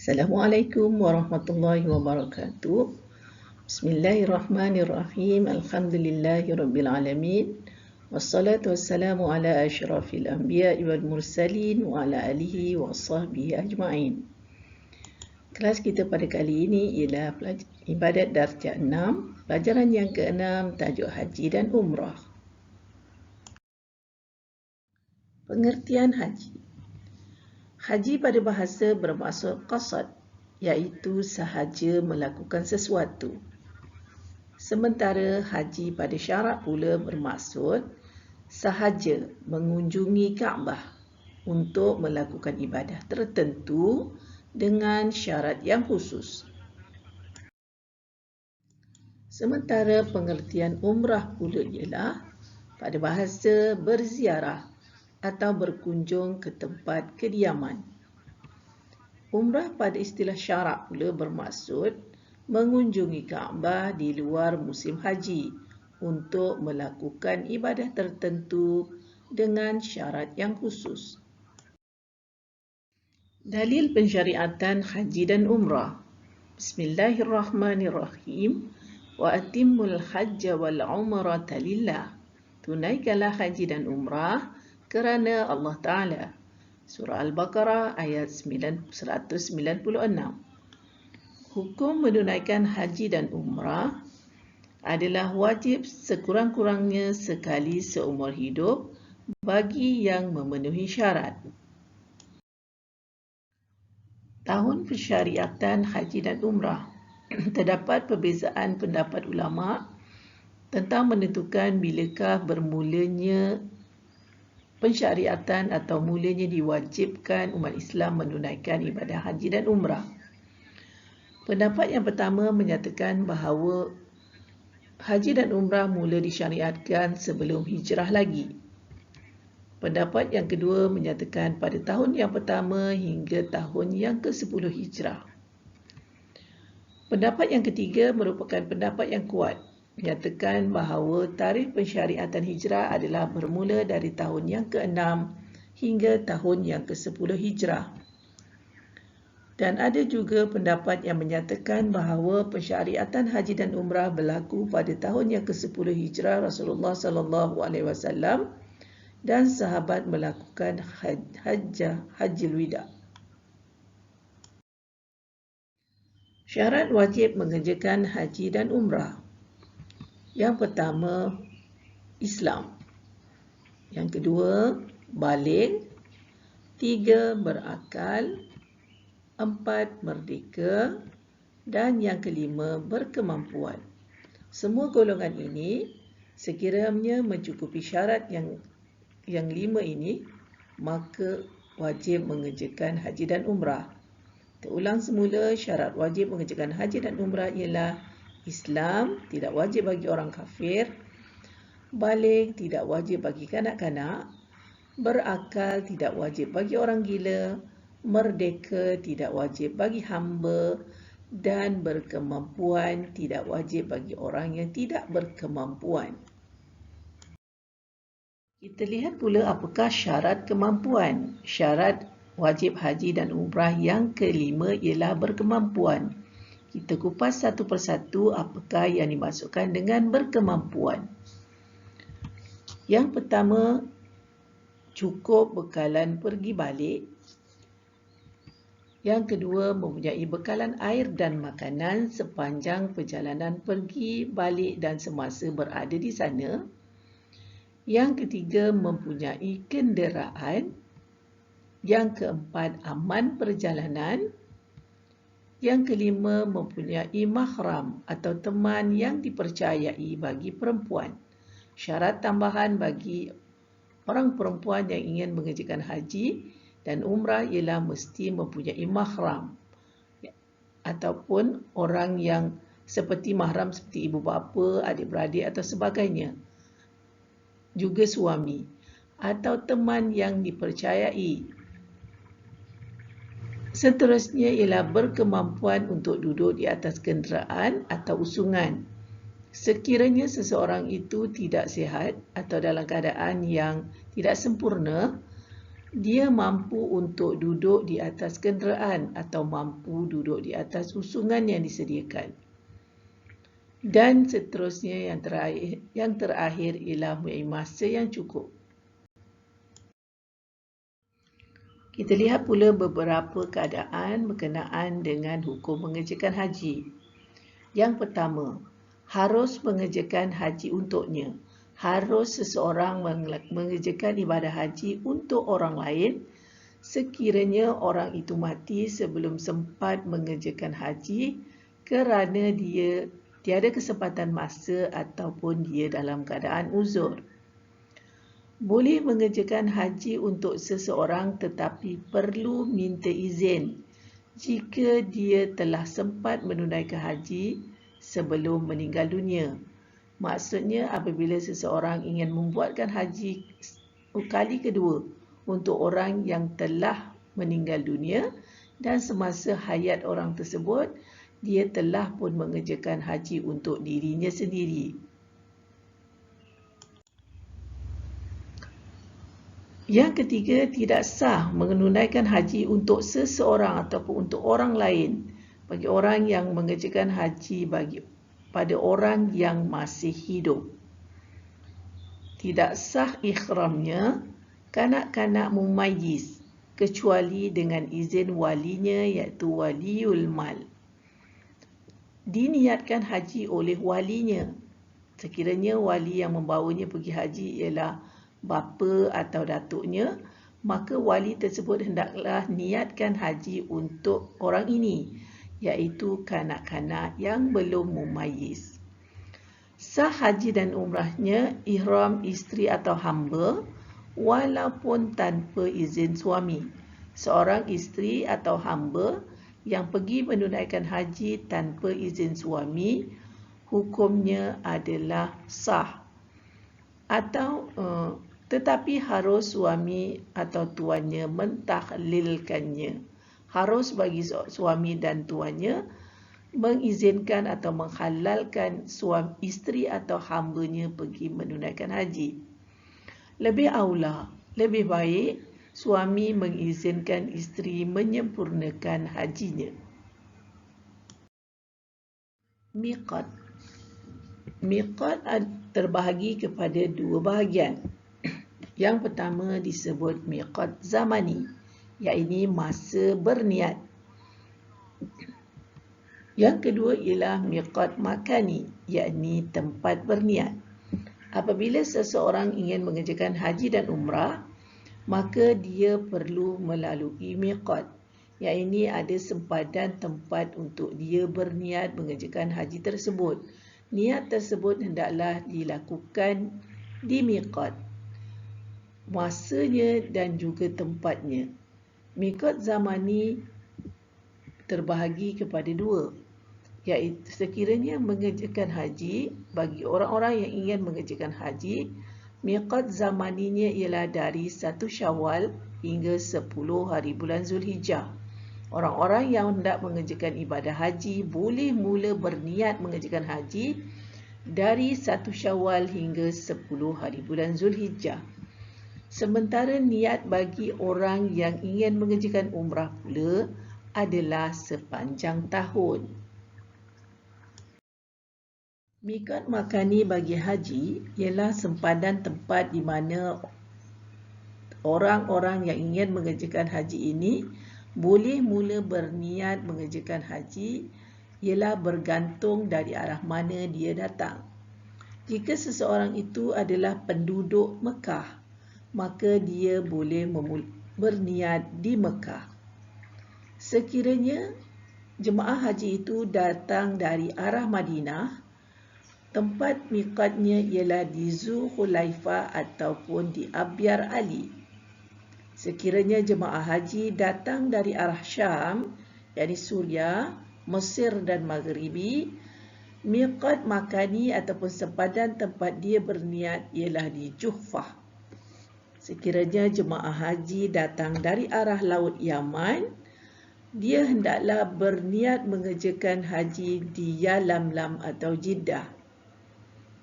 Assalamualaikum warahmatullahi wabarakatuh. Bismillahirrahmanirrahim. Alhamdulillahirabbil alamin. Wassalatu wassalamu ala asyrafil anbiya'i wal mursalin wa ala alihi wa sahbihi ajma'in. Kelas kita pada kali ini ialah ibadat darjah 6, pelajaran yang ke-6, tajuk haji dan umrah. Pengertian haji. Haji pada bahasa bermaksud qasad, iaitu sahaja melakukan sesuatu. Sementara haji pada syarak pula bermaksud sahaja mengunjungi Kaabah untuk melakukan ibadah tertentu dengan syarat yang khusus. Sementara pengertian umrah pula ialah pada bahasa berziarah atau berkunjung ke tempat kediaman. Umrah pada istilah syarak pula bermaksud mengunjungi Kaabah di luar musim haji untuk melakukan ibadah tertentu dengan syarat yang khusus. Dalil pensyariatan haji dan umrah. Bismillahirrahmanirrahim. Wa atimmul hajja wal umrata lillah. Tunaikanlah haji dan umrah kerana Allah Ta'ala. Surah Al-Baqarah ayat 196. Hukum menunaikan haji dan umrah adalah wajib sekurang-kurangnya sekali seumur hidup bagi yang memenuhi syarat. Tahun pensyariatan haji dan umrah. Terdapat perbezaan pendapat ulama tentang menentukan bilakah bermulanya pensyariatan atau mulanya diwajibkan umat Islam menunaikan ibadah haji dan umrah. Pendapat yang pertama menyatakan bahawa haji dan umrah mula disyariatkan sebelum hijrah lagi. Pendapat yang kedua menyatakan pada tahun yang pertama hingga tahun yang ke-10 hijrah. Pendapat yang ketiga merupakan pendapat yang kuat, menyatakan bahawa tarikh pensyariatan hijrah adalah bermula dari tahun yang ke-6 hingga tahun yang ke-10 hijrah. Dan ada juga pendapat yang menyatakan bahawa pensyariatan haji dan umrah berlaku pada tahun yang ke-10 hijrah Rasulullah SAW dan sahabat melakukan hajjul wida. Syarat wajib mengerjakan haji dan umrah. Yang pertama, Islam. Yang kedua, baligh. 3, berakal. 4, merdeka. Dan yang kelima, berkemampuan. Semua golongan ini, sekiranya mencukupi syarat yang 5 ini, maka wajib mengerjakan haji dan umrah. Terulang semula, syarat wajib mengerjakan haji dan umrah ialah Islam, tidak wajib bagi orang kafir. Baligh, tidak wajib bagi kanak-kanak. Berakal, tidak wajib bagi orang gila. Merdeka, tidak wajib bagi hamba. Dan berkemampuan, tidak wajib bagi orang yang tidak berkemampuan. Kita lihat pula apakah syarat kemampuan. Syarat wajib haji dan umrah yang kelima ialah berkemampuan. Kita kupas satu persatu apakah yang dimaksudkan dengan berkemampuan. Yang pertama, cukup bekalan pergi balik. Yang kedua, mempunyai bekalan air dan makanan sepanjang perjalanan pergi balik dan semasa berada di sana. Yang ketiga, mempunyai kenderaan. Yang keempat, aman perjalanan. Yang kelima, mempunyai mahram atau teman yang dipercayai bagi perempuan. Syarat tambahan bagi orang perempuan yang ingin mengerjakan haji dan umrah ialah mesti mempunyai mahram ataupun orang yang seperti mahram seperti ibu bapa, adik-beradik atau sebagainya. Juga suami atau teman yang dipercayai. Seterusnya ialah berkemampuan untuk duduk di atas kenderaan atau usungan. Sekiranya seseorang itu tidak sihat atau dalam keadaan yang tidak sempurna, Dia mampu untuk duduk di atas kenderaan atau mampu duduk di atas usungan yang disediakan. Dan seterusnya yang terakhir ialah mempunyai masa yang cukup. Kita lihat pula beberapa keadaan berkenaan dengan hukum mengerjakan haji. Yang pertama, harus mengerjakan haji untuknya. Harus seseorang mengerjakan ibadah haji untuk orang lain sekiranya orang itu mati sebelum sempat mengerjakan haji kerana dia tiada kesempatan masa ataupun dia dalam keadaan uzur. Boleh mengerjakan haji untuk seseorang tetapi perlu minta izin jika dia telah sempat menunaikan haji sebelum meninggal dunia. Maksudnya apabila seseorang ingin membuatkan haji kali kedua untuk orang yang telah meninggal dunia dan semasa hayat orang tersebut, dia telah pun mengerjakan haji untuk dirinya sendiri. Yang ketiga, tidak sah menunaikan haji untuk seseorang ataupun untuk orang lain bagi orang yang mengerjakan haji pada orang yang masih hidup. Tidak sah ikhramnya kanak-kanak mumayyiz kecuali dengan izin walinya iaitu waliul mal. Diniatkan haji oleh walinya. Sekiranya wali yang membawanya pergi haji ialah bapa atau datuknya, maka wali tersebut hendaklah niatkan haji untuk orang ini, iaitu kanak-kanak yang belum mumayyiz. Sah haji dan umrahnya ihram isteri atau hamba walaupun tanpa izin suami. Seorang isteri atau hamba yang pergi menunaikan haji tanpa izin suami, hukumnya adalah sah. Tetapi harus suami atau tuannya mentahlilkannya. Harus bagi suami dan tuannya mengizinkan atau menghalalkan suami isteri atau hambanya pergi menunaikan haji. Lebih aula, lebih baik suami mengizinkan isteri menyempurnakan hajinya. Miqat. Miqat terbahagi kepada dua bahagian. Yang pertama disebut miqat zamani, iaitu masa berniat. Yang kedua ialah miqat makani, iaitu tempat berniat. Apabila seseorang ingin mengerjakan haji dan umrah, maka dia perlu melalui miqat, iaitu ada sempadan tempat untuk dia berniat mengerjakan haji tersebut. Niat tersebut hendaklah dilakukan di miqat, masanya dan juga tempatnya. Miqat zamani terbahagi kepada dua, iaitu sekiranya mengerjakan haji, bagi orang-orang yang ingin mengerjakan haji, miqat zamaninya ialah dari 1 Syawal hingga 10 hari bulan Zulhijjah. Orang-orang yang hendak mengerjakan ibadah haji boleh mula berniat mengerjakan haji dari 1 Syawal hingga 10 hari bulan Zulhijjah. Sementara niat bagi orang yang ingin mengerjakan umrah pula adalah sepanjang tahun. Miqat makani bagi haji ialah sempadan tempat di mana orang-orang yang ingin mengerjakan haji ini boleh mula berniat mengerjakan haji ialah bergantung dari arah mana dia datang. Jika seseorang itu adalah penduduk Mekah, maka dia boleh berniat di Mekah. Sekiranya jemaah haji itu datang dari arah Madinah, tempat miqatnya ialah di Zulhulaifah ataupun di Abyar Ali. Sekiranya jemaah haji datang dari arah Syam, yakni Suria, Mesir dan Maghribi, miqat makani ataupun sempadan tempat dia berniat ialah di Juhfah. Sekiranya jemaah haji datang dari arah Laut Yaman, dia hendaklah berniat mengerjakan haji di Yalamlam atau Jeddah.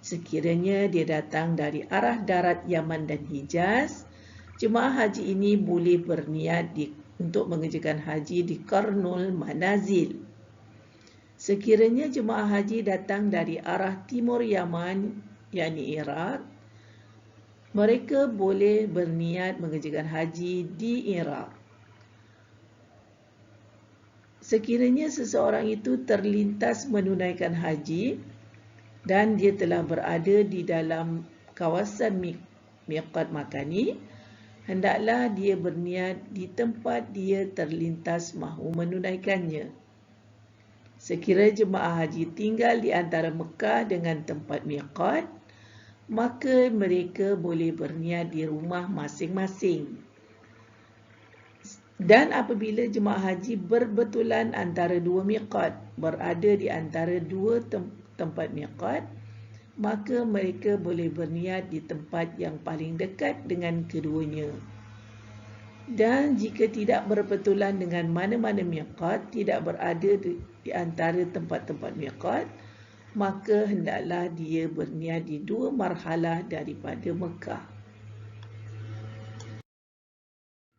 Sekiranya dia datang dari arah darat Yaman dan Hijaz, Jemaah haji ini boleh berniat untuk mengerjakan haji di Qarnul Manazil. Sekiranya jemaah haji datang dari arah timur Yaman, yakni Iraq, mereka boleh berniat mengerjakan haji di Iraq. Sekiranya seseorang itu terlintas menunaikan haji dan dia telah berada di dalam kawasan miqat makani, hendaklah dia berniat di tempat dia terlintas mahu menunaikannya. Sekiranya jemaah haji tinggal di antara Mekah dengan tempat miqat, maka mereka boleh berniat di rumah masing-masing. Dan apabila jemaah haji berbetulan antara dua miqat, berada di antara dua tempat miqat, maka mereka boleh berniat di tempat yang paling dekat dengan keduanya. Dan jika tidak berbetulan dengan mana-mana miqat, tidak berada di antara tempat-tempat miqat, maka hendaklah dia berniat di dua marhalah daripada Mekah.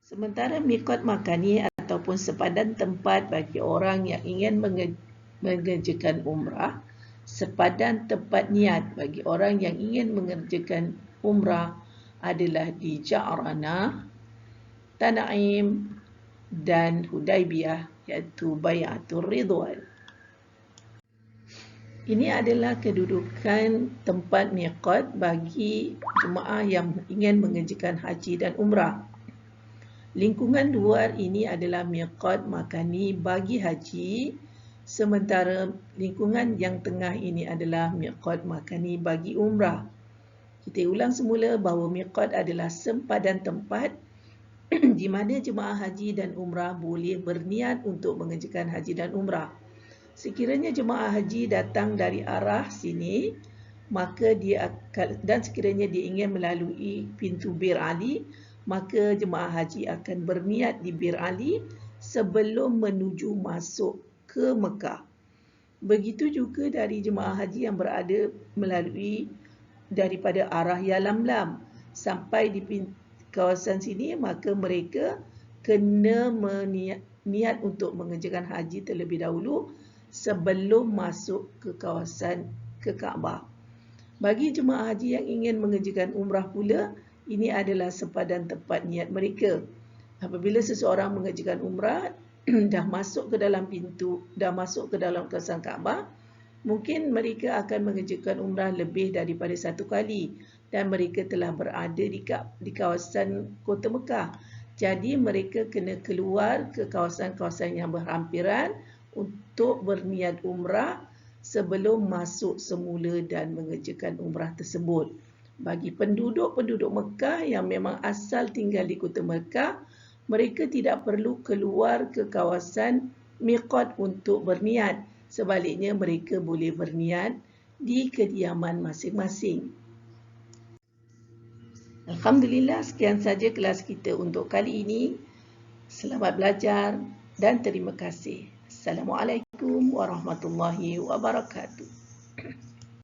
Sementara miqat makani ataupun sepadan tempat bagi orang yang ingin mengerjakan umrah, sepadan tempat niat bagi orang yang ingin mengerjakan umrah adalah di Ja'ranah, Tanaim dan Hudaibiyah, iaitu Bai'atul Ridwan. Ini adalah kedudukan tempat miqat bagi jemaah yang ingin mengerjakan haji dan umrah. Lingkungan luar ini adalah miqat makani bagi haji, sementara lingkungan yang tengah ini adalah miqat makani bagi umrah. Kita ulang semula bahawa miqat adalah sempadan tempat di mana jemaah haji dan umrah boleh berniat untuk mengerjakan haji dan umrah. Sekiranya jemaah haji datang dari arah sini, maka dia akan, dan sekiranya dia ingin melalui pintu Bir Ali, maka jemaah haji akan berniat di Bir Ali sebelum menuju masuk ke Mekah. Begitu juga dari jemaah haji yang berada melalui daripada arah Yalamlam sampai di kawasan sini, maka mereka kena niat untuk mengerjakan haji terlebih dahulu sebelum masuk ke kawasan ke Kaabah. Bagi jemaah haji yang ingin mengerjakan umrah pula, ini adalah sepadan tempat niat mereka. Apabila seseorang mengerjakan umrah, dah masuk ke dalam pintu, dah masuk ke dalam kawasan Kaabah, mungkin mereka akan mengerjakan umrah lebih daripada satu kali dan mereka telah berada di kawasan kota Mekah. Jadi mereka kena keluar ke kawasan-kawasan yang berhampiran untuk berniat umrah sebelum masuk semula dan mengerjakan umrah tersebut. Bagi penduduk-penduduk Mekah yang memang asal tinggal di kota Mekah, mereka tidak perlu keluar ke kawasan miqat untuk berniat. Sebaliknya mereka boleh berniat di kediaman masing-masing. Alhamdulillah, sekian saja kelas kita untuk kali ini. Selamat belajar dan terima kasih. Assalamualaikum warahmatullahi wabarakatuh.